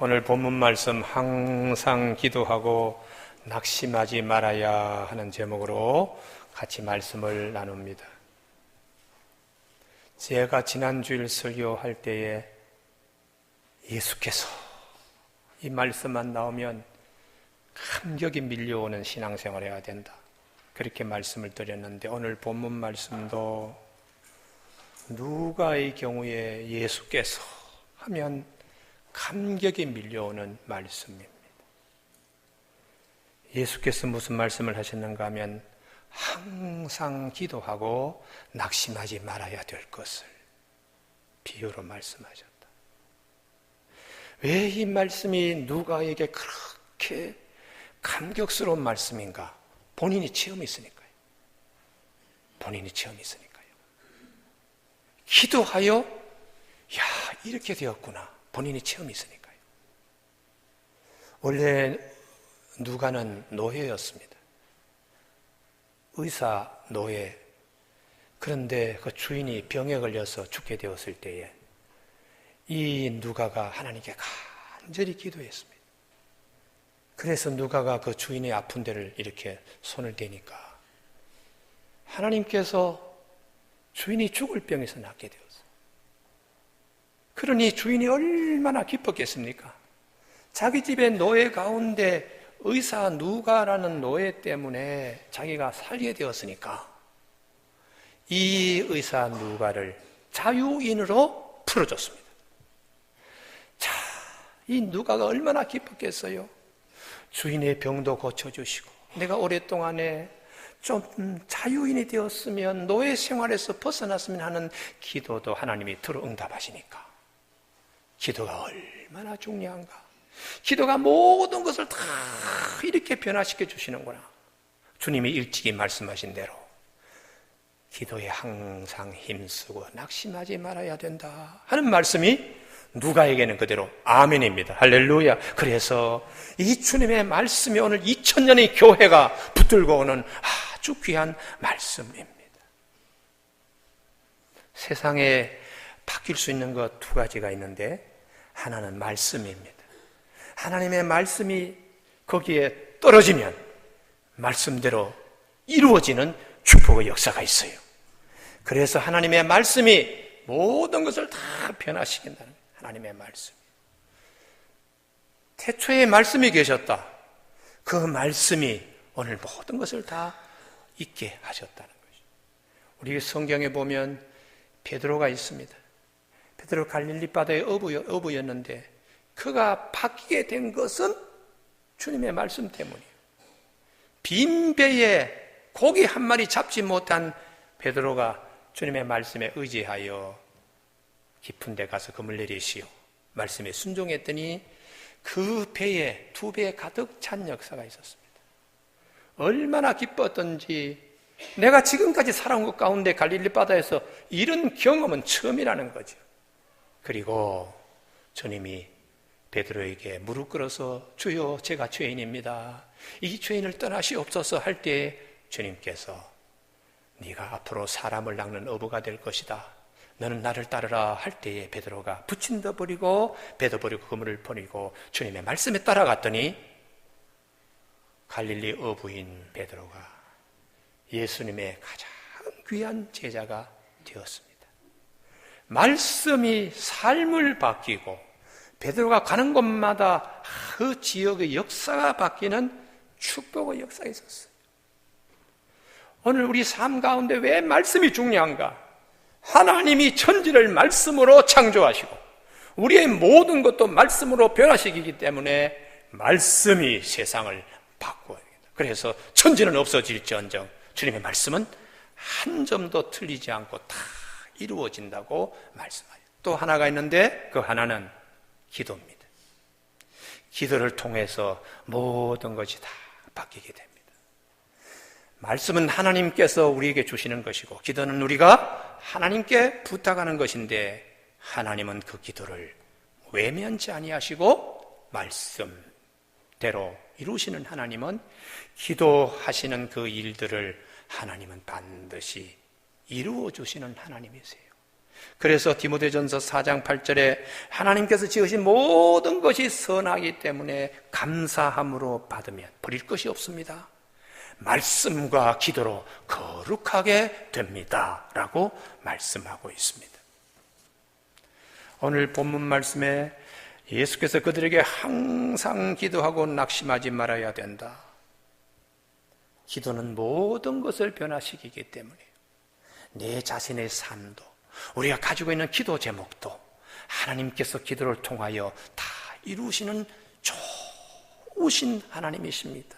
오늘 본문 말씀 항상 기도하고 낙심하지 말아야 하는 제목으로 같이 말씀을 나눕니다. 제가 지난주일 설교할 때에 예수께서 이 말씀만 나오면 감격이 밀려오는 신앙생활을 해야 된다, 그렇게 말씀을 드렸는데, 오늘 본문 말씀도 누가의 경우에 예수께서 하면 감격이 밀려오는 말씀입니다. 예수께서 무슨 말씀을 하셨는가 하면 항상 기도하고 낙심하지 말아야 될 것을 비유로 말씀하셨다. 왜 이 말씀이 누가에게 그렇게 감격스러운 말씀인가? 본인이 체험이 있으니까요. 본인이 체험이 있으니까요. 기도하여 야, 이렇게 되었구나. 본인이 체험이 있으니까요. 원래 누가는 노예였습니다. 의사 노예. 그런데 그 주인이 병에 걸려서 죽게 되었을 때에 이 누가가 하나님께 간절히 기도했습니다. 그래서 누가가 그 주인의 아픈 데를 이렇게 손을 대니까 하나님께서 주인이 죽을 병에서 낫게 되었어요. 그러니 주인이 얼마나 기뻤겠습니까? 자기 집의 노예 가운데 의사 누가라는 노예 때문에 자기가 살게 되었으니까 이 의사 누가를 자유인으로 풀어줬습니다. 자, 이 누가가 얼마나 기뻤겠어요? 주인의 병도 고쳐주시고, 내가 오랫동안에 좀 자유인이 되었으면, 노예 생활에서 벗어났으면 하는 기도도 하나님이 들어 응답하시니까 기도가 얼마나 중요한가. 기도가 모든 것을 다 이렇게 변화시켜 주시는구나. 주님이 일찍이 말씀하신 대로 기도에 항상 힘쓰고 낙심하지 말아야 된다 하는 말씀이 누가에게는 그대로 아멘입니다. 할렐루야. 그래서 이 주님의 말씀이 오늘 2000년의 교회가 붙들고 오는 아주 귀한 말씀입니다. 세상에 바뀔 수 있는 것 두 가지가 있는데, 하나는 말씀입니다. 하나님의 말씀이 거기에 떨어지면 말씀대로 이루어지는 축복의 역사가 있어요. 그래서 하나님의 말씀이 모든 것을 다 변화시킨다는 거예요. 하나님의 말씀. 태초에 말씀이 계셨다. 그 말씀이 오늘 모든 것을 다 있게 하셨다는 것이죠. 우리 성경에 보면 베드로가 있습니다. 베드로 갈릴리 바다의 어부였는데 그가 바뀌게 된 것은 주님의 말씀 때문이에요. 빈 배에 고기 한 마리 잡지 못한 베드로가 주님의 말씀에 의지하여 깊은 데 가서 금을 내리시오 말씀에 순종했더니 그 배에 2배 가득 찬 역사가 있었습니다. 얼마나 기뻤던지, 내가 지금까지 살아온 것 가운데 갈릴리 바다에서 이런 경험은 처음이라는 거죠. 그리고 주님이 베드로에게 무릎 꿇어서 주여 제가 죄인입니다, 이 죄인을 떠나시옵소서 할 때 주님께서 네가 앞으로 사람을 낚는 어부가 될 것이다, 너는 나를 따르라 할 때에 베드로가 부친도 버리고 배도 버리고 그물을 버리고 주님의 말씀에 따라갔더니 갈릴리 어부인 베드로가 예수님의 가장 귀한 제자가 되었습니다. 말씀이 삶을 바뀌고 베드로가 가는 곳마다 그 지역의 역사가 바뀌는 축복의 역사가 있었어요. 오늘 우리 삶 가운데 왜 말씀이 중요한가? 하나님이 천지를 말씀으로 창조하시고 우리의 모든 것도 말씀으로 변화시키기 때문에 말씀이 세상을 바꿔야 됩니다. 그래서 천지는 없어질지언정 주님의 말씀은 한 점도 틀리지 않고 다 이루어진다고 말씀하죠. 또 하나가 있는데 그 하나는 기도입니다. 기도를 통해서 모든 것이 다 바뀌게 됩니다. 말씀은 하나님께서 우리에게 주시는 것이고 기도는 우리가 하나님께 부탁하는 것인데, 하나님은 그 기도를 외면치 아니하시고 말씀대로 이루시는 하나님은 기도하시는 그 일들을 하나님은 반드시 이루어 주시는 하나님이세요. 그래서 디모데전서 4장 8절에 하나님께서 지으신 모든 것이 선하기 때문에 감사함으로 받으면 버릴 것이 없습니다. 말씀과 기도로 거룩하게 됩니다 라고 말씀하고 있습니다. 오늘 본문 말씀에 예수께서 그들에게 항상 기도하고 낙심하지 말아야 된다. 기도는 모든 것을 변화시키기 때문에 내 자신의 삶도, 우리가 가지고 있는 기도 제목도 하나님께서 기도를 통하여 다 이루시는 좋으신 하나님이십니다.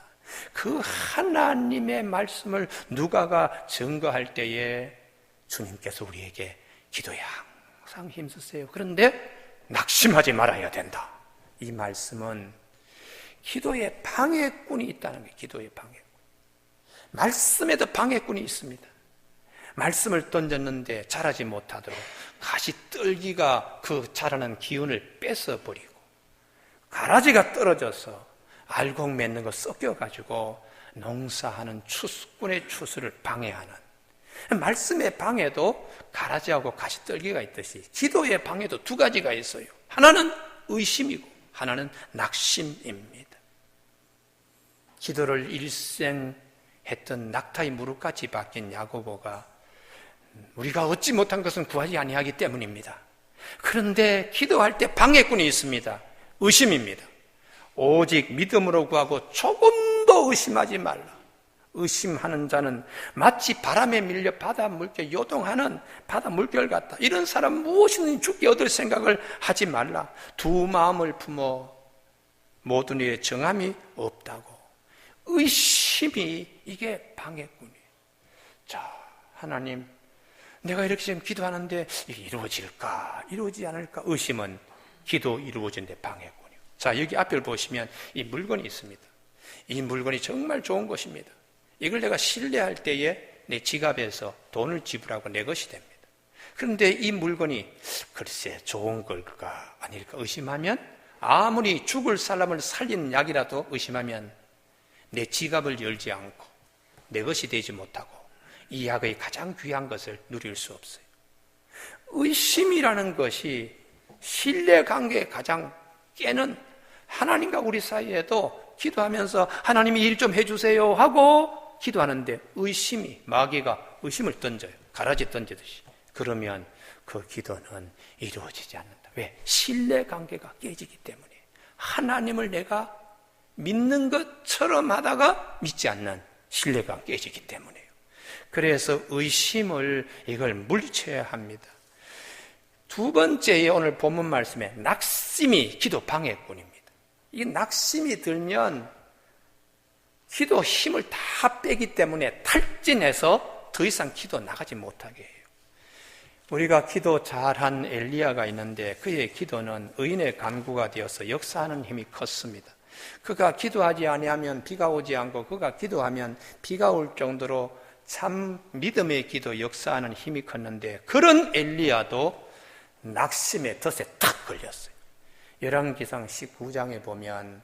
그 하나님의 말씀을 누가가 증거할 때에 주님께서 우리에게 기도에 항상 힘쓰세요. 그런데 낙심하지 말아야 된다. 이 말씀은 기도에 방해꾼이 있다는 거예요. 기도에 방해꾼. 말씀에도 방해꾼이 있습니다. 말씀을 던졌는데 자라지 못하도록 가시떨기가 그 자라는 기운을 뺏어버리고, 가라지가 떨어져서 알곡 맺는 거 섞여가지고 농사하는 추수꾼의 추수를 방해하는, 말씀의 방해도 가라지하고 가시떨기가 있듯이 기도의 방해도 두 가지가 있어요. 하나는 의심이고 하나는 낙심입니다. 기도를 일생 했던 낙타의 무릎같이 바뀐 야고보가 우리가 얻지 못한 것은 구하지 아니하기 때문입니다. 그런데 기도할 때 방해꾼이 있습니다. 의심입니다. 오직 믿음으로 구하고 조금도 의심하지 말라. 의심하는 자는 마치 바람에 밀려 바다 물결 요동하는 바다 물결 같다. 이런 사람 무엇이든 죽게 얻을 생각을 하지 말라. 두 마음을 품어 모든 일에 정함이 없다고. 의심이 이게 방해꾼이에요. 자, 하나님, 내가 이렇게 지금 기도하는데 이게 이루어질까 이루어지지 않을까. 의심은 기도 이루어지는데 방해꾼이에요. 자, 여기 앞을 보시면 이 물건이 있습니다. 이 물건이 정말 좋은 것입니다. 이걸 내가 신뢰할 때에 내 지갑에서 돈을 지불하고 내 것이 됩니다. 그런데 이 물건이 글쎄 좋은 걸까 아닐까 의심하면, 아무리 죽을 사람을 살리는 약이라도 의심하면 내 지갑을 열지 않고 내 것이 되지 못하고 이 약의 가장 귀한 것을 누릴 수 없어요. 의심이라는 것이 신뢰관계에 가장 깨는, 하나님과 우리 사이에도 기도하면서 하나님이 일 좀 해주세요 하고 기도하는데 의심이, 마귀가 의심을 던져요. 가라지 던지듯이. 그러면 그 기도는 이루어지지 않는다. 왜? 신뢰관계가 깨지기 때문에. 하나님을 내가 믿는 것처럼 하다가 믿지 않는 신뢰가 깨지기 때문에요. 그래서 의심을 이걸 물리쳐야 합니다. 두 번째에 오늘 본문 말씀에 낙심이 기도 방해꾼입니다. 이 낙심이 들면 기도 힘을 다 빼기 때문에 탈진해서 더 이상 기도 나가지 못하게 해요. 우리가 기도 잘한 엘리야가 있는데 그의 기도는 의인의 간구가 되어서 역사하는 힘이 컸습니다. 그가 기도하지 아니하면 비가 오지 않고 그가 기도하면 비가 올 정도로 참 믿음의 기도 역사하는 힘이 컸는데, 그런 엘리야도 낙심의 덫에 탁 걸렸어요. 열왕기상 19장에 보면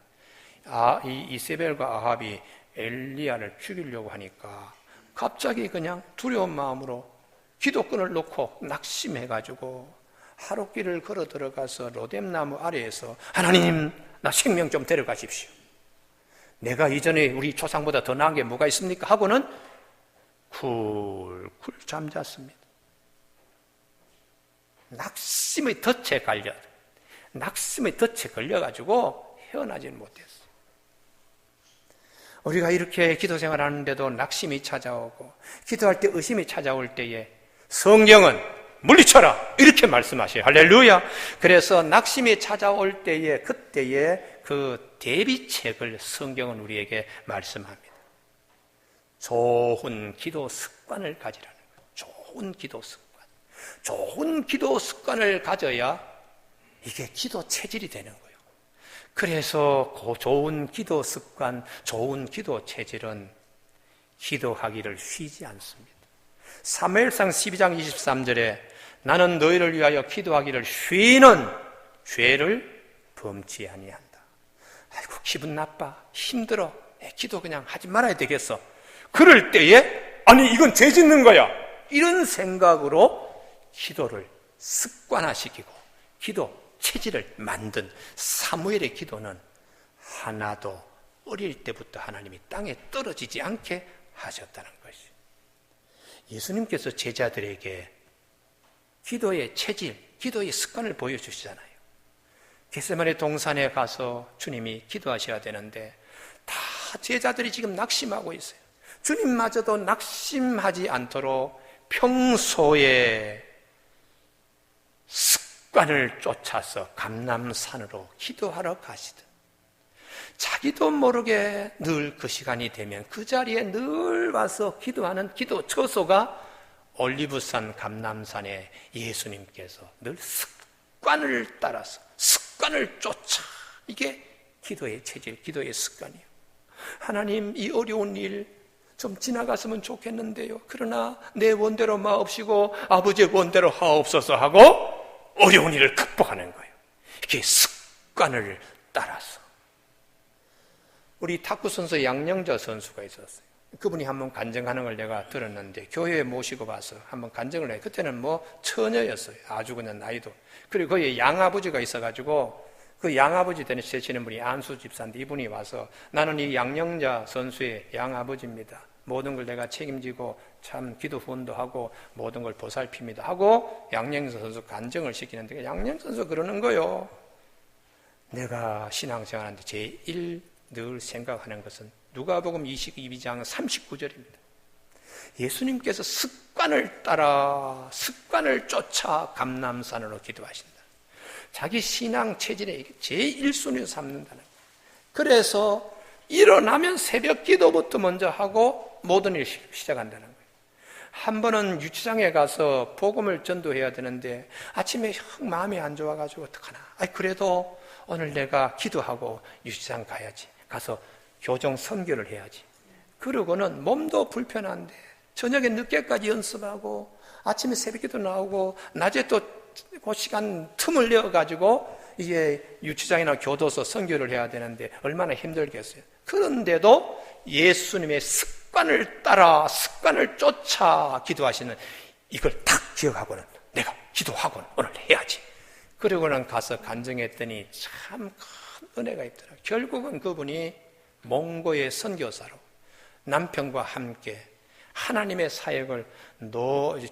이 이세벨과 아합이 엘리야를 죽이려고 하니까 갑자기 그냥 두려운 마음으로 기도끈을 놓고 낙심해가지고 하룻길을 걸어 들어가서 로뎀나무 아래에서 하나님, 나 생명 좀 데려가십시오. 내가 이전에 우리 조상보다 더 나은 게 뭐가 있습니까? 하고는 쿨쿨 잠잤습니다. 낙심의 덫에 걸려가지고 헤어나지는 못했어요. 우리가 이렇게 기도 생활하는데도 낙심이 찾아오고 기도할 때 의심이 찾아올 때에 성경은 물리쳐라 이렇게 말씀하셔요. 할렐루야. 그래서 낙심이 찾아올 때에 그때에 그 대비책을 성경은 우리에게 말씀합니다. 좋은 기도 습관을 가지라는 거예요. 좋은 기도 습관. 좋은 기도 습관을 가져야 이게 기도 체질이 되는 거예요. 그래서 그 좋은 기도 습관, 좋은 기도 체질은 기도하기를 쉬지 않습니다. 사무엘상 12장 23절에 나는 너희를 위하여 기도하기를 쉬는 죄를 범치 아니한다. 아이고 기분 나빠, 힘들어, 기도 그냥 하지 말아야 되겠어. 그럴 때에 아니 이건 죄 짓는 거야 이런 생각으로 기도를 습관화시키고 기도 체질을 만든 사무엘의 기도는 하나도 어릴 때부터 하나님이 땅에 떨어지지 않게 하셨다는 것이. 예수님께서 제자들에게 기도의 체질, 기도의 습관을 보여주시잖아요. 겟세마네 동산에 가서 주님이 기도하셔야 되는데 다 제자들이 지금 낙심하고 있어요. 주님마저도 낙심하지 않도록 평소에 습관을 쫓아서 감람산으로 기도하러 가시듯 자기도 모르게 늘 그 시간이 되면 그 자리에 늘 와서 기도하는 기도 처소가 올리브산 감람산에 예수님께서 늘 습관을 따라서 습관을 쫓아, 이게 기도의 체질, 기도의 습관이에요. 하나님, 이 어려운 일 좀 지나갔으면 좋겠는데요. 그러나 내 원대로 마옵시고 아버지의 원대로 하옵소서 하고 어려운 일을 극복하는 거예요. 이게 습관을 따라서. 우리 탁구 선수 양영자 선수가 있었어요. 그분이 한번 간증하는 걸 내가 들었는데 교회에 모시고 봐서 한번 간증을 해요. 그때는 처녀였어요. 아주 그냥 나이도. 그리고 거기에 양아버지가 있어가지고 그 양아버지 되시는 분이 안수 집사인데 이분이 와서 나는 이 양영자 선수의 양아버지입니다. 모든 걸 내가 책임지고 참 기도 후원도 하고 모든 걸 보살핍니다 하고 양영자 선수 간증을 시키는데 양영자 선수 그러는 거요. 내가 신앙생활하는데 제일 늘 생각하는 것은 누가복음 22장 39절입니다. 예수님께서 습관을 따라 습관을 쫓아 감람산으로 기도하신다. 자기 신앙 체질에 제일 1순위로 삼는다는 거예요. 그래서 일어나면 새벽 기도부터 먼저 하고 모든 일을 시작한다는 거예요. 한 번은 유치장에 가서 복음을 전도해야 되는데 아침에 영 마음이 안 좋아가지고 어떡하나. 그래도 오늘 내가 기도하고 유치장 가야지. 가서 교정 선교를 해야지. 그러고는 몸도 불편한데 저녁에 늦게까지 연습하고 아침에 새벽기도 나오고 낮에 또 그 시간 틈을 내어가지고 이게 유치장이나 교도소 선교를 해야 되는데 얼마나 힘들겠어요. 그런데도 예수님의 습관을 따라 습관을 쫓아 기도하시는 이걸 딱 기억하고는 내가 기도하고는 오늘 해야지. 그러고는 가서 간증했더니 참 큰 은혜가 있더라고요. 결국은 그분이 몽고의 선교사로 남편과 함께 하나님의 사역을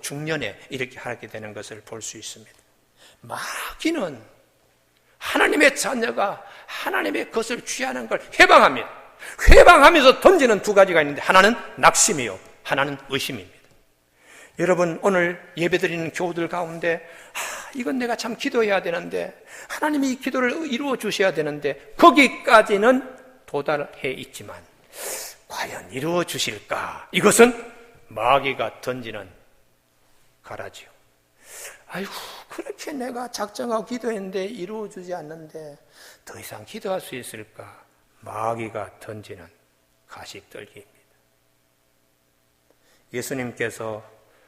중년에 이렇게 하게 되는 것을 볼 수 있습니다. 마귀는 하나님의 자녀가 하나님의 것을 취하는 걸 해방합니다. 해방하면서 던지는 두 가지가 있는데 하나는 낙심이요, 하나는 의심입니다. 여러분, 오늘 예배드리는 교우들 가운데 이건 내가 참 기도해야 되는데 하나님이 이 기도를 이루어 주셔야 되는데 거기까지는 도달해 있지만 과연 이루어 주실까? 이것은 마귀가 던지는 가라지요. 아이고, 그렇게 내가 작정하고 기도했는데 이루어 주지 않는데 더 이상 기도할 수 있을까? 마귀가 던지는 가시떨기입니다. 예수님께서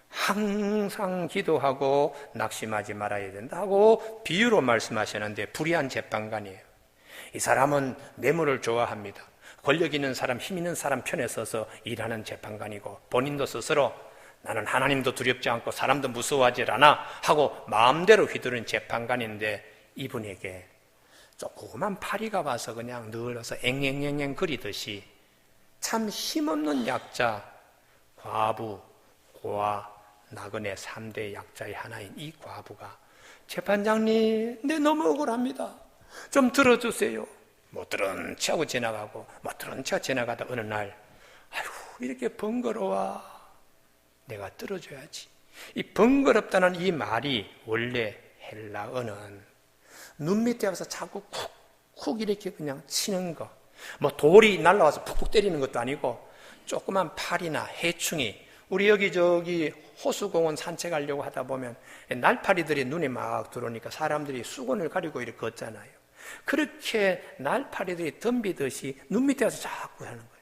항상 기도하고 낙심하지 말아야 된다고 비유로 말씀하셨는데 불의한 재판관이에요. 이 사람은 뇌물을 좋아합니다. 권력 있는 사람, 힘 있는 사람 편에 서서 일하는 재판관이고 본인도 스스로 나는 하나님도 두렵지 않고 사람도 무서워하지 않아 하고 마음대로 휘두른 재판관인데 이분에게 조그만 파리가 와서 그냥 늘어서 앵앵앵앵 거리듯이 참 힘없는 약자, 과부, 고아, 나그네 3대 약자의 하나인 이 과부가 재판장님, 내 너무 억울합니다. 좀 들어주세요. 못 들은 체하고 지나가고 못 들은 체하고 지나가다 어느 날 아이고 이렇게 번거로워 내가 들어줘야지. 이 번거롭다는 이 말이 원래 헬라어는 눈 밑에 와서 자꾸 쿡쿡 이렇게 그냥 치는 거, 돌이 날라와서 푹푹 때리는 것도 아니고 조그만 팔이나 해충이 우리 여기저기 호수공원 산책하려고 하다 보면 날파리들이 눈에 막 들어오니까 사람들이 수건을 가리고 이렇게 걷잖아요. 그렇게 날파리들이 덤비듯이 눈 밑에 와서 자꾸 하는 거예요.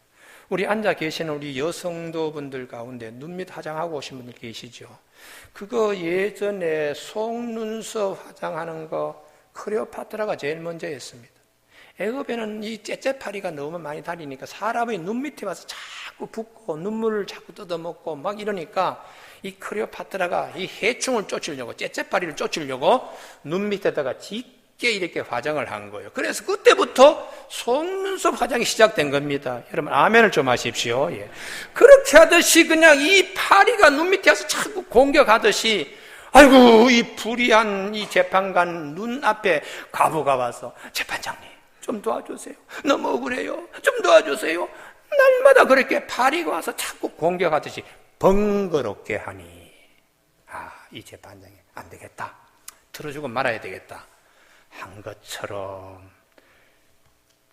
우리 앉아 계시는 우리 여성도분들 가운데 눈밑 화장하고 오신 분들 계시죠? 그거 예전에 속눈썹 화장하는 거 클레오파트라가 제일 먼저 했습니다. 애굽에는 이 째째파리가 너무 많이 다니니까 사람의 눈 밑에 와서 자꾸 붓고 눈물을 자꾸 뜯어먹고 막 이러니까 이 클레오파트라가 이 해충을 쫓으려고, 째째파리를 쫓으려고 눈 밑에다가 짙게 이렇게 화장을 한 거예요. 그래서 그때부터 속눈썹 화장이 시작된 겁니다. 여러분 아멘을 좀 하십시오. 예. 그렇게 하듯이 그냥 이 파리가 눈 밑에 와서 자꾸 공격하듯이, 아이고 이 불의한 이 재판관 눈앞에 과부가 와서, 재판장님 좀 도와주세요, 너무 억울해요, 좀 도와주세요. 날마다 그렇게 파리가 와서 자꾸 공격하듯이 번거롭게 하니, 이 재판장이 안 되겠다, 들어주고 말아야 되겠다 한 것처럼,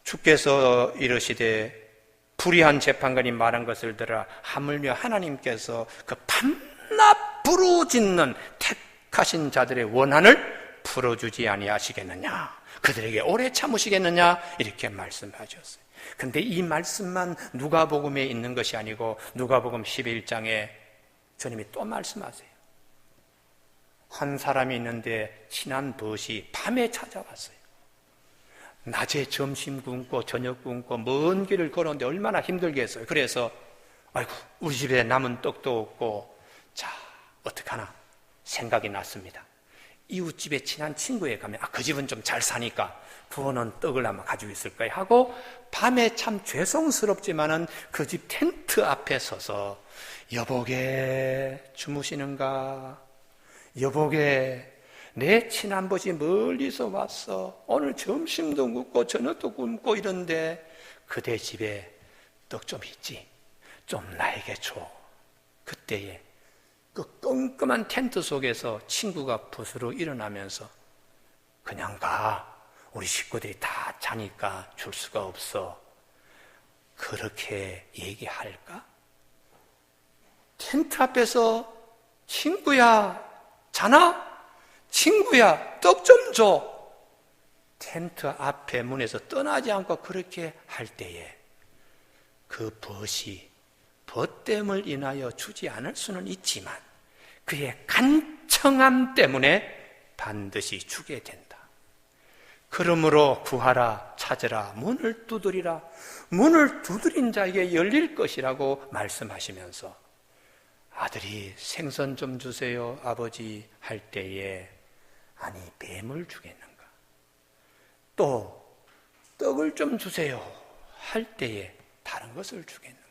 주께서 이르시되 불의한 재판관이 말한 것을 들어 하물며 하나님께서 그 밤낮 부르짖는 택하신 자들의 원한을 풀어주지 아니하시겠느냐, 그들에게 오래 참으시겠느냐, 이렇게 말씀하셨어요. 근데 이 말씀만 누가복음에 있는 것이 아니고 누가복음 11장에 주님이 또 말씀하세요. 한 사람이 있는데 친한 벗이 밤에 찾아왔어요. 낮에 점심 굶고 저녁 굶고 먼 길을 걸었는데 얼마나 힘들겠어요. 그래서 아이고 우리 집에 남은 떡도 없고, 자 어떡하나 생각이 났습니다. 이웃집에 친한 친구에 가면 그 집은 좀 잘 사니까 부어놓은 떡을 아마 가지고 있을 거야 하고, 밤에 참 죄송스럽지만은 그 집 텐트 앞에 서서 여보게 주무시는가, 여보게 내 친한 벗이 멀리서 왔어, 오늘 점심도 굶고 저녁도 굶고 이런데 그대 집에 떡 좀 있지, 좀 나에게 줘. 그때에 그 끔끔한 텐트 속에서 친구가 부스로 일어나면서, 그냥 가, 우리 식구들이 다 자니까 줄 수가 없어, 그렇게 얘기할까? 텐트 앞에서 친구야 자나? 친구야 떡 좀 줘. 텐트 앞에 문에서 떠나지 않고 그렇게 할 때에 그 벗이 벗됨을 인하여 주지 않을 수는 있지만 그의 간청함 때문에 반드시 주게 된다. 그러므로 구하라, 찾으라, 문을 두드리라, 문을 두드린 자에게 열릴 것이라고 말씀하시면서, 아들이 생선 좀 주세요 아버지 할 때에, 아니 뱀을 주겠는가, 또 떡을 좀 주세요 할 때에 다른 것을 주겠는가,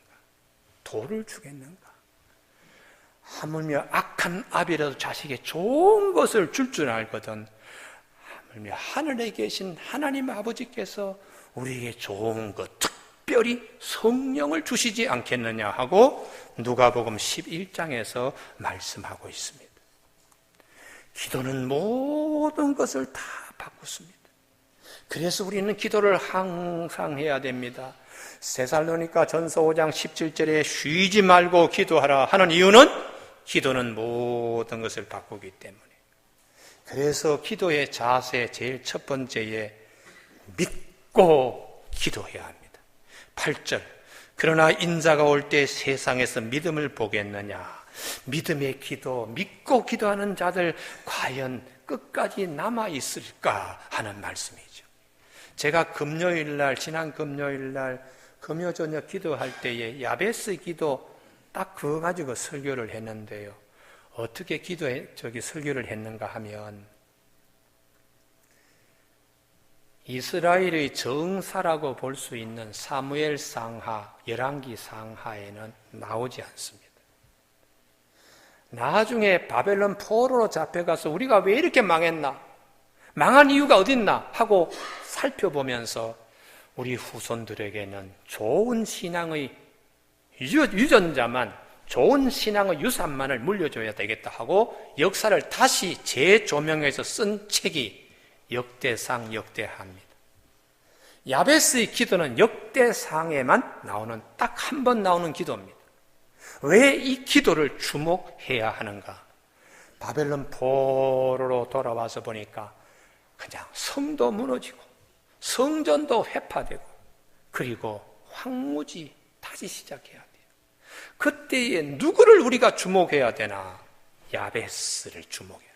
돌을 주겠는가, 하물며 악한 아비라도 자식에게 좋은 것을 줄 줄 알거든 하물며 하늘에 계신 하나님 아버지께서 우리에게 좋은 것, 특별히 성령을 주시지 않겠느냐 하고 누가복음 11장에서 말씀하고 있습니다. 기도는 모든 것을 다 바꾸습니다. 그래서 우리는 기도를 항상 해야 됩니다. 데살로니가 전서 5장 17절에 쉬지 말고 기도하라 하는 이유는 기도는 모든 것을 바꾸기 때문에. 그래서 기도의 자세 제일 첫 번째에 믿고 기도해야 합니다. 8절, 그러나 인자가 올 때 세상에서 믿음을 보겠느냐. 믿음의 기도, 믿고 기도하는 자들 과연 끝까지 남아있을까 하는 말씀이죠. 제가 지난 금요일날 금요 저녁 기도할 때에 야베스 기도 딱 그거 가지고 설교를 했는데요. 어떻게 설교를 했는가 하면, 이스라엘의 정사라고 볼 수 있는 사무엘 상하, 열왕기 상하에는 나오지 않습니다. 나중에 바벨론 포로로 잡혀가서 우리가 왜 이렇게 망했나, 망한 이유가 어딨나 하고 살펴보면서 우리 후손들에게는 좋은 신앙의 유전자만, 좋은 신앙의 유산만을 물려줘야 되겠다 하고 역사를 다시 재조명해서 쓴 책이 역대상, 역대하입니다. 야베스의 기도는 역대상에만 나오는 딱 한 번 나오는 기도입니다. 왜 이 기도를 주목해야 하는가? 바벨론 포로로 돌아와서 보니까 그냥 성도 무너지고 성전도 회파되고 그리고 황무지 다시 시작해야 돼요. 그때에 누구를 우리가 주목해야 되나? 야베스를 주목해야 돼요.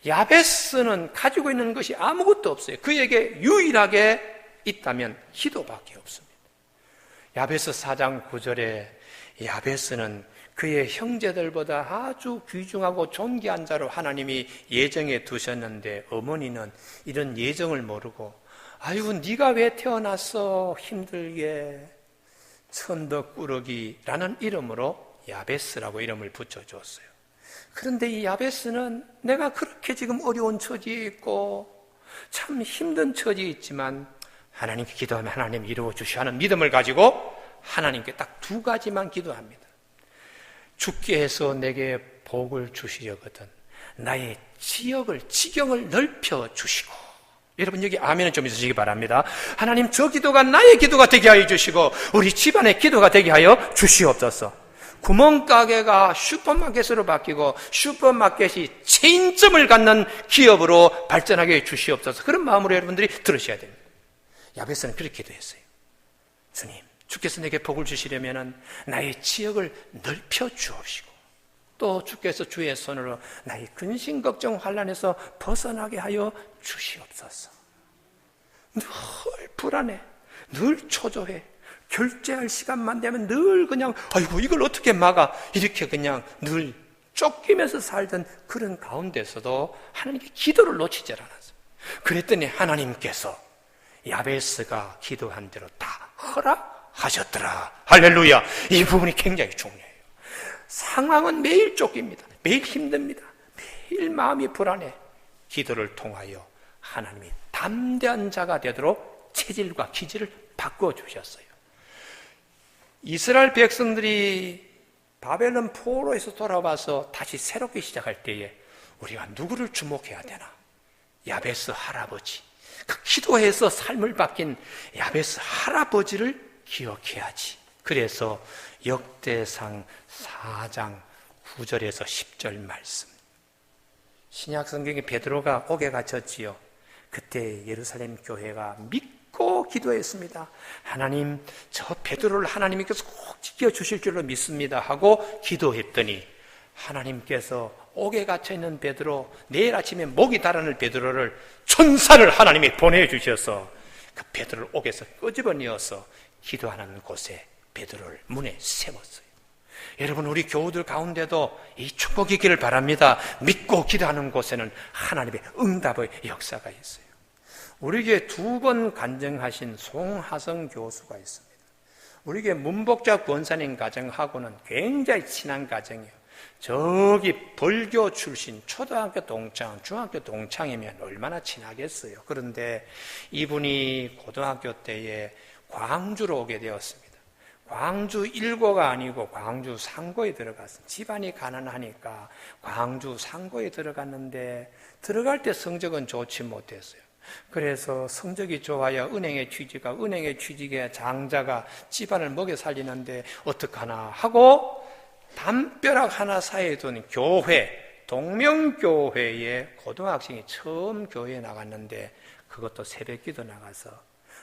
야베스는 가지고 있는 것이 아무것도 없어요. 그에게 유일하게 있다면 기도밖에 없습니다. 야베스 4장 9절에 야베스는 그의 형제들보다 아주 귀중하고 존귀한 자로 하나님이 예정해 두셨는데 어머니는 이런 예정을 모르고 아이고 네가 왜 태어났어 힘들게 천덕꾸러기라는 이름으로 야베스라고 이름을 붙여줬어요. 그런데 이 야베스는 내가 그렇게 지금 어려운 처지에 있고 참 힘든 처지에 있지만 하나님께 기도하면 하나님 이루어주시오 하는 믿음을 가지고 하나님께 딱 2가지만 기도합니다. 주께 해서 내게 복을 주시려거든 나의 지경을 넓혀 주시고, 여러분 여기 아멘은 좀 있으시기 바랍니다. 하나님 저 기도가 나의 기도가 되게 하여 주시고 우리 집안의 기도가 되게 하여 주시옵소서. 구멍가게가 슈퍼마켓으로 바뀌고 슈퍼마켓이 체인점을 갖는 기업으로 발전하게 해 주시옵소서. 그런 마음으로 여러분들이 들으셔야 됩니다. 야베스는 그렇게 기도했어요. 주님, 주께서 내게 복을 주시려면 나의 지역을 넓혀 주옵시고 또 주께서 주의 손으로 나의 근심 걱정 환난에서 벗어나게 하여 주시옵소서. 늘 불안해, 늘 초조해, 결제할 시간만 되면 늘 그냥 아이고 이걸 어떻게 막아 이렇게 그냥 늘 쫓기면서 살던 그런 가운데서도 하나님께 기도를 놓치지 않았어요. 그랬더니 하나님께서 야베스가 기도한 대로 다 허락하셨더라. 할렐루야. 이 부분이 굉장히 중요해요. 상황은 매일 쫓깁니다. 매일 힘듭니다. 매일 마음이 불안해. 기도를 통하여 하나님이 담대한 자가 되도록 체질과 기질을 바꿔주셨어요. 이스라엘 백성들이 바벨론 포로에서 돌아와서 다시 새롭게 시작할 때에 우리가 누구를 주목해야 되나? 야베스 할아버지, 그 기도해서 삶을 바뀐 야베스 할아버지를 기억해야지. 그래서 역대상 4장 9절에서 10절 말씀, 신약 성경에 베드로가 옥에 갇혔지요. 그때 예루살렘 교회가 믿고 기도했습니다. 하나님, 저 베드로를 하나님께서 꼭 지켜주실 줄로 믿습니다 하고 기도했더니 하나님께서 옥에 갇혀있는 베드로, 내일 아침에 목이 달아날 베드로를 천사를 하나님이 보내주셔서 그 베드로를 옥에서 끄집어내어서 기도하는 곳에 베드로를 문에 세웠어요. 여러분, 우리 교우들 가운데도 이 축복이 있기를 바랍니다. 믿고 기도하는 곳에는 하나님의 응답의 역사가 있어요. 우리에게 2번 간증하신 송하성 교수가 있습니다. 우리에게 문복자 권사님 가정하고는 굉장히 친한 가정이에요. 저기 벌교 출신 초등학교 동창, 중학교 동창이면 얼마나 친하겠어요. 그런데 이분이 고등학교 때에 광주로 오게 되었습니다. 광주 1고가 아니고 광주 3고에 들어갔습니다. 집안이 가난하니까 광주 3고에 들어갔는데 들어갈 때 성적은 좋지 못했어요. 그래서 성적이 좋아야 은행에 취직해 장자가 집안을 먹여 살리는데 어떡하나 하고 담벼락 하나 사이에 둔 교회, 동명교회에 고등학생이 처음 교회에 나갔는데 그것도 새벽기도 나가서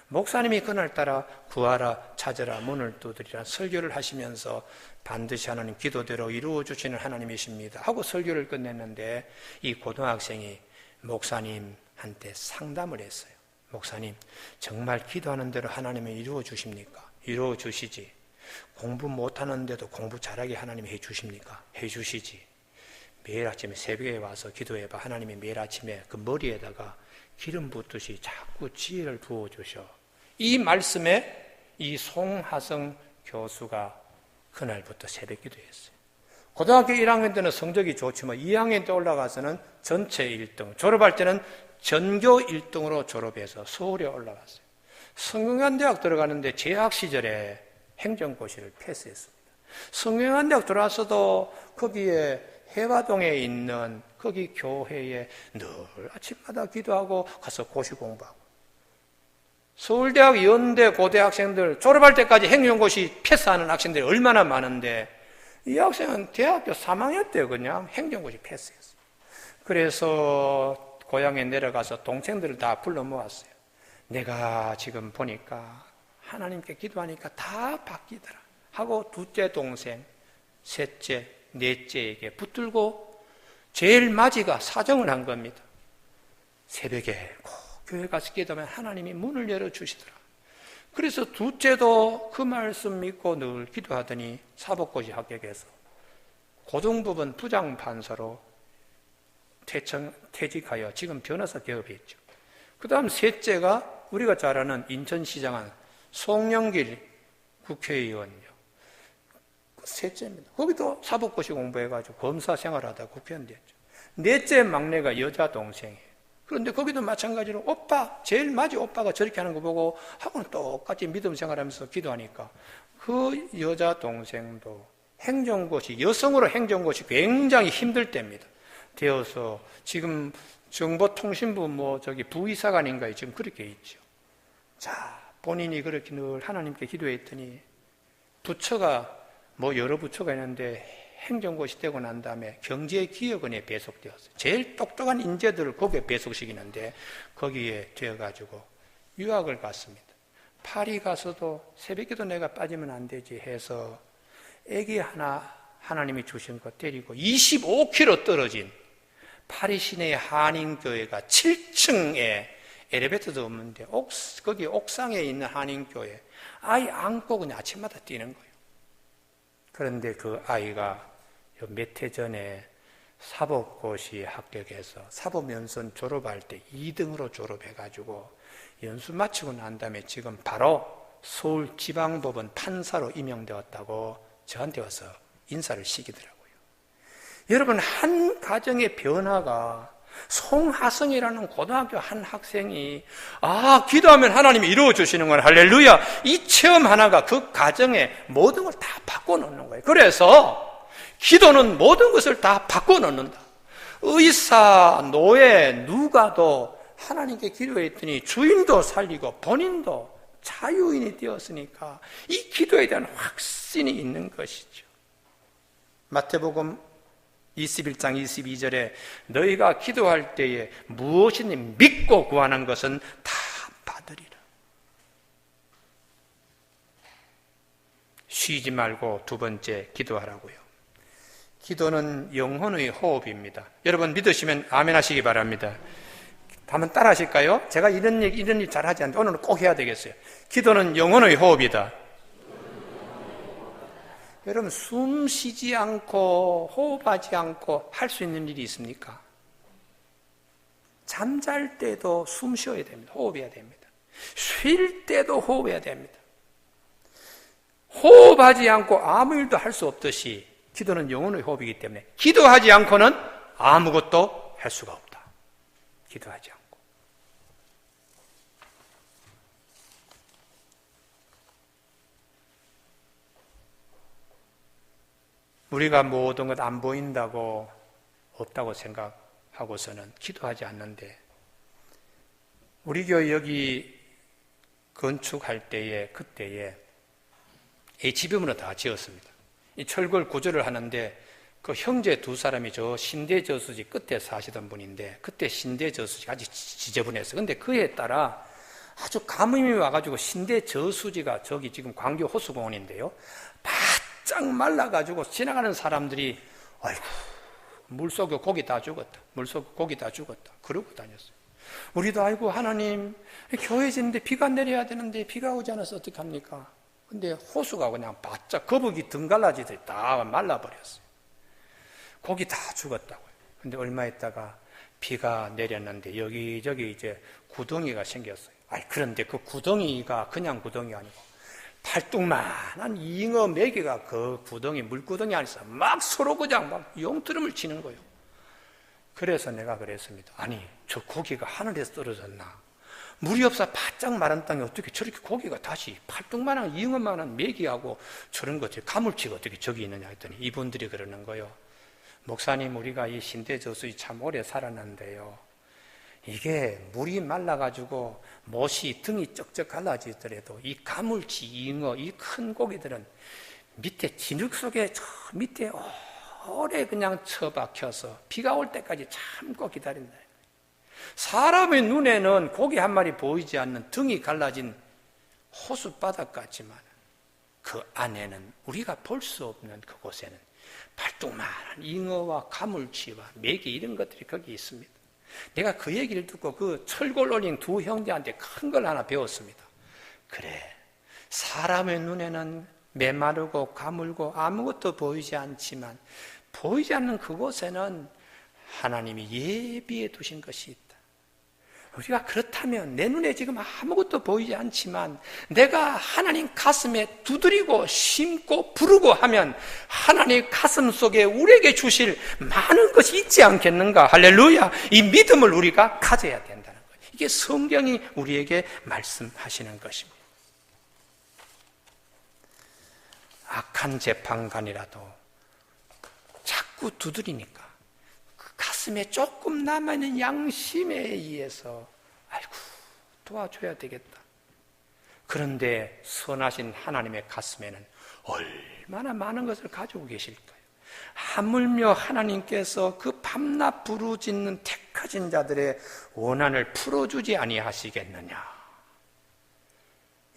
목사님이 그날따라 구하라 찾으라 문을 두드리라 설교를 하시면서 반드시 하나님 기도대로 이루어주시는 하나님이십니다 하고 설교를 끝냈는데 이 고등학생이 목사님한테 상담을 했어요. 목사님, 정말 기도하는 대로 하나님이 이루어주십니까? 이루어주시지. 공부 못하는데도 공부 잘하게 하나님이 해주십니까? 해주시지. 매일 아침에 새벽에 와서 기도해봐. 하나님이 매일 아침에 그 머리에다가 기름 붓듯이 자꾸 지혜를 부어주셔. 이 말씀에 이 송하성 교수가 그날부터 새벽 기도했어요. 고등학교 1학년 때는 성적이 좋지만 2학년 때 올라가서는 전체 1등, 졸업할 때는 전교 1등으로 졸업해서 서울에 올라갔어요. 성균관대학 들어가는데 재학 시절에 행정고시를 패스했습니다. 성균관대학 들어와서도 거기에 해화동에 있는 거기 교회에 늘 아침마다 기도하고 가서 고시 공부하고, 서울대학, 연대, 고대 학생들 졸업할 때까지 행정고시 패스하는 학생들이 얼마나 많은데 이 학생은 대학교 3학년 때 그냥 행정고시 패스했어요. 그래서 고향에 내려가서 동생들을 다 불러 모았어요. 내가 지금 보니까 하나님께 기도하니까 다 바뀌더라 하고 둘째 동생, 셋째, 넷째에게 붙들고 제일 마지가 사정을 한 겁니다. 새벽에 꼭 교회 가서 기도하면 하나님이 문을 열어주시더라. 그래서 둘째도 그 말씀 믿고 늘 기도하더니 사법고시 합격해서 고등부분 부장판사로 퇴직하여 지금 변호사 개업에 있죠. 그 다음 셋째가 우리가 잘 아는 인천시장한 송영길 국회의원이요. 셋째입니다. 거기도 사법고시 공부해가지고 검사 생활하다 국회의원 됐죠. 넷째 막내가 여자 동생이에요. 그런데 거기도 마찬가지로 오빠, 제일 맞이 오빠가 저렇게 하는 거 보고 하고는 똑같이 믿음 생활하면서 기도하니까 그 여자 동생도 행정고시, 여성으로 행정고시 굉장히 힘들 때입니다. 되어서 지금 정보통신부 부의사관인가요? 지금 그렇게 있죠. 자, 본인이 그렇게 늘 하나님께 기도했더니 부처가 여러 부처가 있는데 행정고시 되고 난 다음에 경제기업원에 배속되었어요. 제일 똑똑한 인재들을 거기에 배속시키는데 거기에 되어가지고 유학을 갔습니다. 파리 가서도 새벽기도 내가 빠지면 안 되지 해서 애기 하나 하나님이 주신 거 데리고 25km 떨어진 파리 시내의 한인교회가 7층에 엘리베이터도 없는데 거기 옥상에 있는 한인교회 아이 안고 그냥 아침마다 뛰는 거예요. 그런데 그 아이가 몇 해 전에 사법고시 합격해서 사법연수원 졸업할 때 2등으로 졸업해가지고 연수 마치고 난 다음에 지금 바로 서울지방법원 판사로 임용되었다고 저한테 와서 인사를 시키더라고요. 여러분, 한 가정의 변화가 송하성이라는 고등학교 한 학생이 기도하면 하나님이 이루어 주시는구나, 할렐루야, 이 체험 하나가 그 가정의 모든 걸 다 바꿔놓는 거예요. 그래서 기도는 모든 것을 다 바꿔놓는다. 의사, 노예, 누가도 하나님께 기도했더니 주인도 살리고 본인도 자유인이 되었으니까 이 기도에 대한 확신이 있는 것이죠. 마태복음 21장 22절에 너희가 기도할 때에 무엇이니 믿고 구하는 것은 다 받으리라. 쉬지 말고 두 번째 기도하라고요. 기도는 영혼의 호흡입니다. 여러분 믿으시면 아멘 하시기 바랍니다. 한번 따라 하실까요? 제가 이런 일 잘하지 않는데 오늘은 꼭 해야 되겠어요. 기도는 영혼의 호흡이다. 여러분, 숨 쉬지 않고 호흡하지 않고 할 수 있는 일이 있습니까? 잠잘 때도 숨 쉬어야 됩니다. 호흡해야 됩니다. 쉴 때도 호흡해야 됩니다. 호흡하지 않고 아무 일도 할 수 없듯이 기도는 영혼의 호흡이기 때문에 기도하지 않고는 아무것도 할 수가 없다. 기도하지 않고. 우리가 모든 것 안 보인다고 없다고 생각하고서는 기도하지 않는데, 우리 교회 여기 건축할 때에 그때에 H뷰문을 다 지었습니다. 이 철골 구조를 하는데 그 형제 두 사람이 저 신대 저수지 끝에 사시던 분인데 그때 신대 저수지가 아주 지저분했어요. 근데 그에 따라 아주 가뭄이 와가지고 신대 저수지가 저기 지금 광교 호수공원인데요, 바짝 말라가지고 지나가는 사람들이 아이고 물속에 고기 다 죽었다, 물속에 고기 다 죽었다 그러고 다녔어요. 우리도 아이고 하나님, 교회 짓는데 비가 내려야 되는데 비가 오지 않아서 어떡합니까? 근데 호수가 그냥 바짝 거북이 등 갈라지듯이 다 말라버렸어요. 고기 다 죽었다고요. 근데 얼마 있다가 비가 내렸는데 여기저기 이제 구덩이가 생겼어요. 그런데 그 구덩이가 그냥 구덩이가 아니고 팔뚝만한 잉어 메기가 그 구덩이, 물구덩이 안에서 막 서로 그냥 막 용트름을 치는 거예요. 그래서 내가 그랬습니다. 아니, 저 고기가 하늘에서 떨어졌나? 물이 없어 바짝 마른 땅에 어떻게 저렇게 고기가 다시 팔뚝만한 잉어만한 메기하고 저런 것들 가물치가 어떻게 저기 있느냐 했더니 이분들이 그러는 거예요. 목사님, 우리가 이 신대저수지 참 오래 살았는데요, 이게 물이 말라가지고 못이 등이 쩍쩍 갈라지더라도 이 가물치, 잉어, 이 큰 고기들은 밑에 진흙 속에 저 밑에 오래 그냥 처박혀서 비가 올 때까지 참고 기다린다. 사람의 눈에는 고기 한 마리 보이지 않는 등이 갈라진 호숫바닥 같지만 그 안에는 우리가 볼 수 없는 그곳에는 팔뚝만한 잉어와 가물치와 메기 이런 것들이 거기 있습니다. 내가 그 얘기를 듣고 그 철골 올린 두 형제한테 큰 걸 하나 배웠습니다. 그래, 사람의 눈에는 메마르고 가물고 아무것도 보이지 않지만 보이지 않는 그곳에는 하나님이 예비해 두신 것이 있다. 우리가 그렇다면 내 눈에 지금 아무것도 보이지 않지만 내가 하나님 가슴에 두드리고 심고 부르고 하면 하나님 가슴 속에 우리에게 주실 많은 것이 있지 않겠는가? 할렐루야! 이 믿음을 우리가 가져야 된다는 거예요. 이게 성경이 우리에게 말씀하시는 것입니다. 악한 재판관이라도 자꾸 두드리니까 가슴에 조금 남아있는 양심에 의해서 아이고 도와줘야 되겠다. 그런데 선하신 하나님의 가슴에는 얼마나 많은 것을 가지고 계실까요? 하물며 하나님께서 그 밤낮 부르짖는 택하신 자들의 원한을 풀어주지 아니하시겠느냐.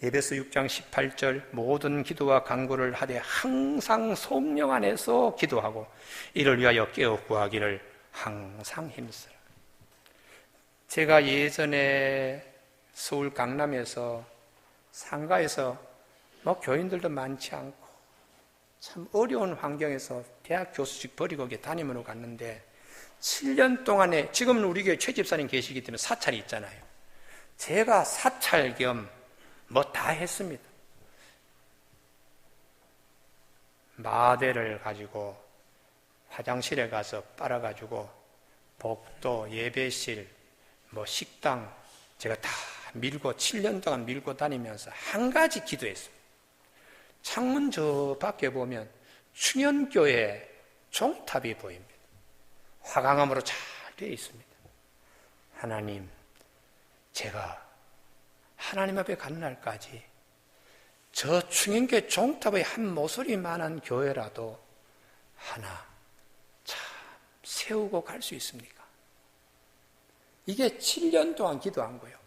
에베소 6장 18절 모든 기도와 간구를 하되 항상 성령 안에서 기도하고 이를 위하여 깨어 구하기를 항상 힘쓰라. 제가 예전에 서울 강남에서 상가에서 교인들도 많지 않고 참 어려운 환경에서 대학 교수직 버리고 거기에 담임으로 갔는데 7년 동안에 지금은 우리 교회 최 집사님 계시기 때문에 사찰이 있잖아요. 제가 사찰 겸 다 했습니다. 마대를 가지고 화장실에 가서 빨아가지고 복도, 예배실, 식당 제가 다 밀고 7년 동안 밀고 다니면서 한 가지 기도했습니다. 창문 저 밖에 보면 충현교회 종탑이 보입니다. 화강암으로 잘 되어 있습니다. 하나님, 제가 하나님 앞에 가는 날까지 저 충현교회 종탑의 한 모서리만한 교회라도 하나 참 세우고 갈 수 있습니까? 이게 7년 동안 기도한 거예요.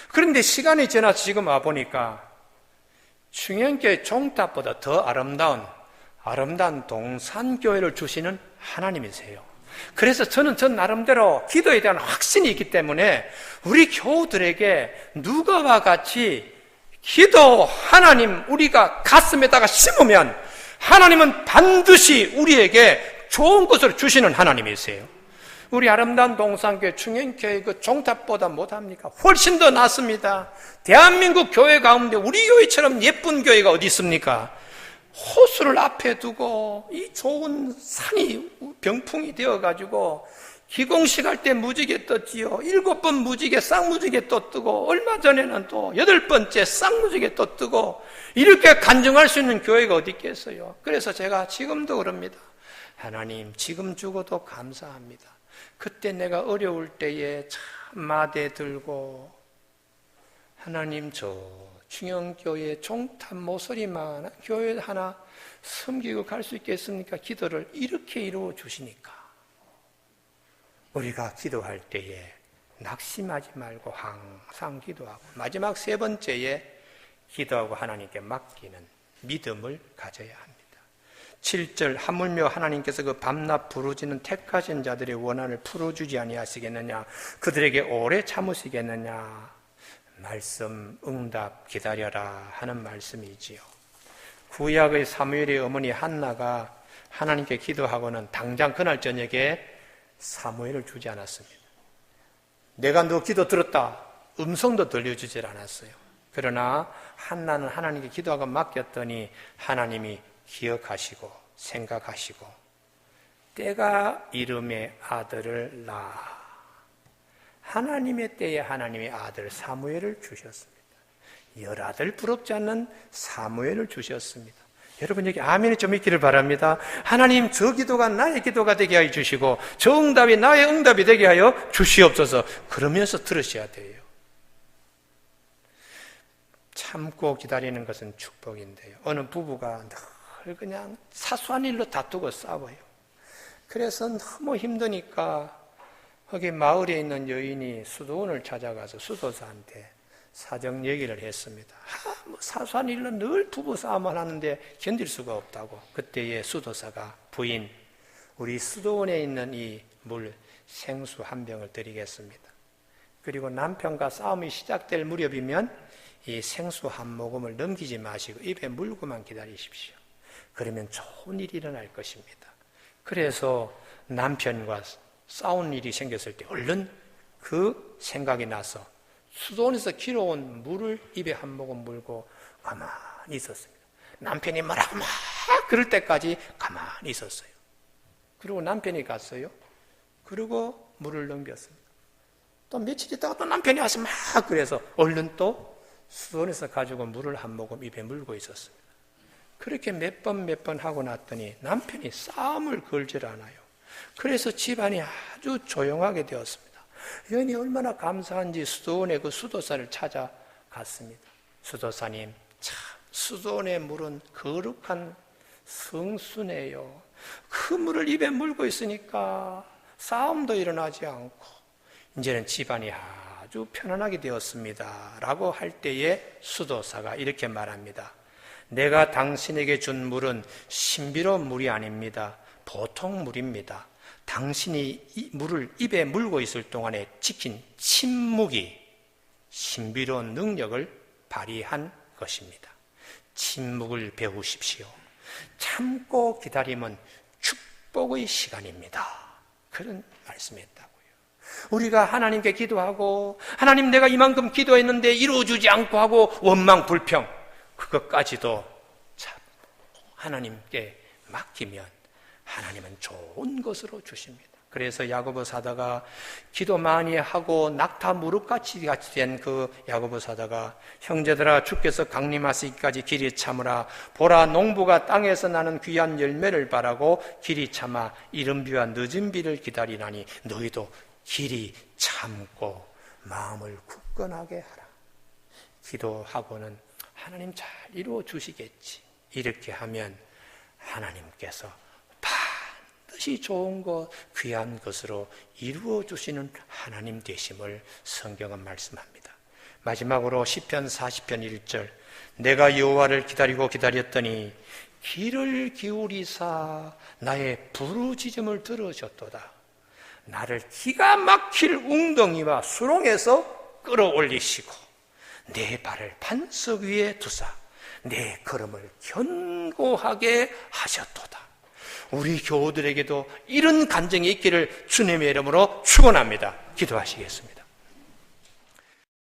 그런데 시간이 지나서 지금 와보니까 충현교회 종탑보다 더 아름다운 동산교회를 주시는 하나님이세요. 그래서 저는 전 나름대로 기도에 대한 확신이 있기 때문에 우리 교우들에게 누가와 같이 기도 하나님 우리가 가슴에다가 심으면 하나님은 반드시 우리에게 좋은 것을 주시는 하나님이세요. 우리 아름다운 동산교회 충현교회 그 종탑보다 못합니까? 훨씬 더 낫습니다. 대한민국 교회 가운데 우리 교회처럼 예쁜 교회가 어디 있습니까? 호수를 앞에 두고 이 좋은 산이 병풍이 되어가지고 기공식 할 때 무지개 떴지요. 7번 무지개 쌍무지개 또 뜨고 얼마 전에는 또 8번째 쌍무지개 또 뜨고 이렇게 간증할 수 있는 교회가 어디 있겠어요. 그래서 제가 지금도 그럽니다. 하나님 지금 주고도 감사합니다. 그때 내가 어려울 때에 참 마대 들고 하나님 저 충현교회 종탑 모서리만 교회 하나 섬기고 갈 수 있겠습니까? 기도를 이렇게 이루어 주시니까 우리가 기도할 때에 낙심하지 말고 항상 기도하고 마지막 3번째에 기도하고 하나님께 맡기는 믿음을 가져야 합니다. 7절 하물며 하나님께서 그 밤낮 부르짖는 택하신 자들의 원한을 풀어주지 아니하시겠느냐, 그들에게 오래 참으시겠느냐. 말씀 응답 기다려라 하는 말씀이지요. 구약의 사무엘의 어머니 한나가 하나님께 기도하고는 당장 그날 저녁에 사무엘을 주지 않았습니다. 내가 너 기도 들었다 음성도 들려주질 않았어요. 그러나 한나는 하나님께 기도하고 맡겼더니 하나님이 기억하시고 생각하시고 때가 이름의 아들을 낳아 하나님의 때에 하나님의 아들 사무엘을 주셨습니다. 열아들 부럽지 않는 사무엘을 주셨습니다. 여러분 여기 아멘이 좀 있기를 바랍니다. 하나님 저 기도가 나의 기도가 되게 하여 주시고 저 응답이 나의 응답이 되게 하여 주시옵소서. 그러면서 들으셔야 돼요. 참고 기다리는 것은 축복인데요. 어느 부부가 늘 그냥 사소한 일로 다투고 싸워요. 그래서 너무 힘드니까 거기 마을에 있는 여인이 수도원을 찾아가서 수도사한테 사정 얘기를 했습니다. 사소한 일로 늘 부부 싸움을 하는데 견딜 수가 없다고. 그때의 수도사가 부인, 우리 수도원에 있는 이 물 생수 한 병을 드리겠습니다. 그리고 남편과 싸움이 시작될 무렵이면 이 생수 한 모금을 넘기지 마시고 입에 물고만 기다리십시오. 그러면 좋은 일이 일어날 것입니다. 그래서 남편과 싸운 일이 생겼을 때 얼른 그 생각이 나서 수도원에서 길어온 물을 입에 한 모금 물고 가만히 있었습니다. 남편이 뭐라고 막 그럴 때까지 가만히 있었어요. 그리고 남편이 갔어요. 그리고 물을 넘겼습니다. 또 며칠 있다가 또 남편이 와서 막 그래서 얼른 또 수도원에서 가지고 물을 한 모금 입에 물고 있었습니다. 그렇게 몇 번 하고 났더니 남편이 싸움을 걸질 않아요. 그래서 집안이 아주 조용하게 되었습니다. 여인이 얼마나 감사한지 수도원의 그 수도사를 찾아갔습니다. 수도사님, 참 수도원의 물은 거룩한 성수네요. 그 물을 입에 물고 있으니까 싸움도 일어나지 않고 이제는 집안이 아주 편안하게 되었습니다. 라고 할 때에 수도사가 이렇게 말합니다. 내가 당신에게 준 물은 신비로운 물이 아닙니다. 보통 물입니다. 당신이 이 물을 입에 물고 있을 동안에 지킨 침묵이 신비로운 능력을 발휘한 것입니다. 침묵을 배우십시오. 참고 기다림은 축복의 시간입니다. 그런 말씀했다고요. 우리가 하나님께 기도하고 하나님 내가 이만큼 기도했는데 이루어주지 않고 하고 원망 불평 그것까지도 참 하나님께 맡기면 하나님은 좋은 것으로 주십니다. 그래서 야고보 사도가 기도 많이 하고 낙타 무릎같이 된 그 야고보 사도가 형제들아 주께서 강림하시기까지 길이 참으라. 보라 농부가 땅에서 나는 귀한 열매를 바라고 길이 참아 이른 비와 늦은 비를 기다리나니 너희도 길이 참고 마음을 굳건하게 하라. 기도하고는 하나님 잘 이루어 주시겠지. 이렇게 하면 하나님께서 반드시 좋은 것, 귀한 것으로 이루어 주시는 하나님 되심을 성경은 말씀합니다. 마지막으로 시편 40편 1절 내가 여호와를 기다리고 기다렸더니 귀를 기울이사 나의 부르짖음을 들으셨도다. 나를 기가 막힐 웅덩이와 수렁에서 끌어올리시고 내 발을 반석 위에 두사 내 걸음을 견고하게 하셨도다. 우리 교우들에게도 이런 간증이 있기를 주님의 이름으로 축원합니다. 기도하시겠습니다.